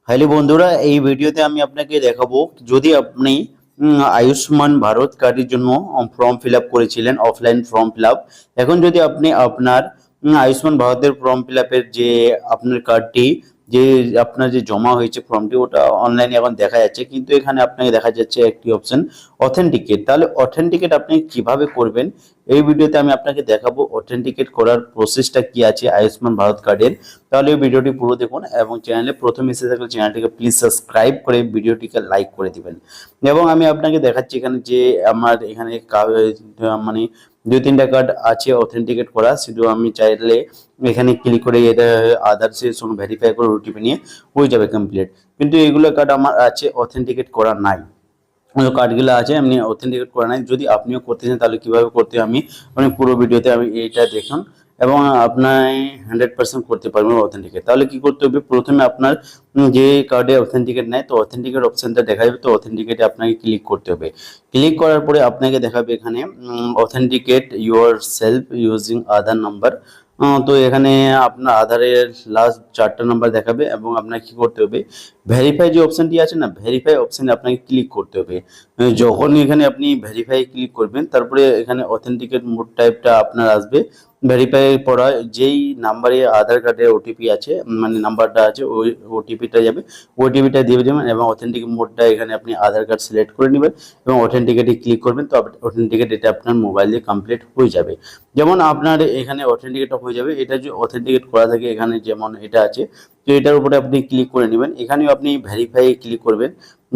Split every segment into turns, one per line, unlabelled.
Hello বন্ধুরা, এই ভিডিওতে আমি আপনাকে দেখাবো যদি আপনি আয়ুষ্মান ভারত কার্ডের জন্য ফর্ম ফিল আপ করেছিলেন, অফলাইন ফর্ম ফিল আপ। এখন যদি আপনি আপনার আয়ুষ্মান ভারতের ফর্ম ফিল আপের যে আপনার কার্ডটি যে আপনার যে জমা হয়েছে ফর্মটি, ওটা অনলাইনে এখন দেখা যাচ্ছে, কিন্তু এখানে আপনাকে দেখা যাচ্ছে একটি অপশন অথেন্টিকেট। তাহলে অথেন্টিকেট আপনি কিভাবে করবেন এই ভিডিওতে আমি আপনাকে দেখাবো। অথেন্টিকেট করার প্রসেসটা কি আছে আয়ুষ্মান ভারত কার্ডের। তাহলে এই ভিডিওটি পুরো দেখুন এবং চ্যানেলে প্রথম এসে থাকলে চ্যানেলটিকে প্লিজ সাবস্ক্রাইব করে ভিডিওটিকে লাইক করে দিবেন। এবং আমি আপনাকে দেখাচ্ছি এখানে যে আমার এখানে মানে দুই তিনটা কার্ড আছে অথেন্টিকেট করা, শুধু আমি চাইলে এখানে ক্লিক করে এটা আদার্সের সঙ্গে ভেরিফাই করে ওটিপি নিয়ে হয়ে যাবে কমপ্লিট। কিন্তু এগুলো কার্ড আমার আছে অথেন্টিকেট করা নাই, কার্ডগুলো আছে এমনি অথেন্টিকেট করা নাই। যদি আপনিও করতে চান তাহলে কিভাবে করতে আমি পুরো ভিডিওতে আমি এইটা দেখুন এবং আপনার 100% করতে পারবেন অথেন্টিকেট। তাহলে কি করতে হবে, প্রথমে আপনার যে কার্ডে অথেন্টিকেট নাই, তো অথেন্টিকেট অপশনটা দেখা যাবে, তো অথেন্টিকেটে আপনাকে ক্লিক করতে হবে। ক্লিক করার পরে আপনাকে দেখাবে এখানে authenticate your self using Aadhaar number. তো এখানে আপনার আধারের লাস্ট 4টা নাম্বার দেখাবে এবং আপনাকে কি করতে হবে, ভেরিফাই যে অপশনটি আছে না, ভেরিফাই অপশনে আপনাকে ক্লিক করতে হবে। যখন এখানে আপনি ভেরিফাই ক্লিক করবেন তারপরে এখানে অথেন্টিকেট মোড টাইপটা আপনার আসবে। ভেরিফাই করা যেই নাম্বারে আধার কার্ডের ওটিপি আছে, মানে নাম্বারটা আছে, ওই ওটিপিটা যাবে, ওটিপিটা দিয়ে দেবেন এবং অথেন্টিক মোডটা এখানে আপনি আধার কার্ড সিলেক্ট করে নেবেন এবং অথেন্টিকেটে ক্লিক করবেন। তো অথেন্টিকেট এটা আপনার মোবাইলে কমপ্লিট হয়ে যাবে। যেমন আপনার এখানে অথেন্টিকেটটা হয়ে যাবে, এটা যে অথেন্টিকেট করা থাকে এখানে যেমন এটা আছে, তো এটার উপরে আপনি ক্লিক করে নেবেন। এখানেও আপনি ভেরিফাই ক্লিক করবেন।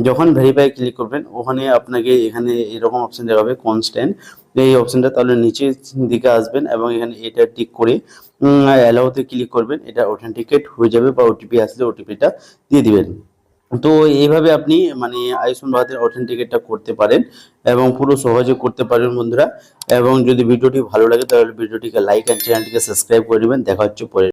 যখন ভেরিফাই ক্লিক করবেন ওখানে আপনাকে এখানে এরকম অপশন দেখাবে কনস্ট্যান্ট, এই অপশনটা, তাহলে নিচের দিকে আসবেন এবং এখানে এটা টিক করে অ্যালাউতে ক্লিক করবেন। এটা অথেন্টিকেট হয়ে যাবে বা ওটিপি আসলে ওটিপিটা দিয়ে দিবেন। তো এইভাবে আপনি আয়ুষ্মান ভারতের অথেন্টিকেটটা করতে পারেন এবং পুরো সহজে করতে পারেন বন্ধুরা। এবং যদি ভিডিওটি ভালো লাগে তাহলে ভিডিওটিকে লাইক আর চ্যানেলটিকে সাবস্ক্রাইব করে নেবেন। দেখা হচ্ছে পরে।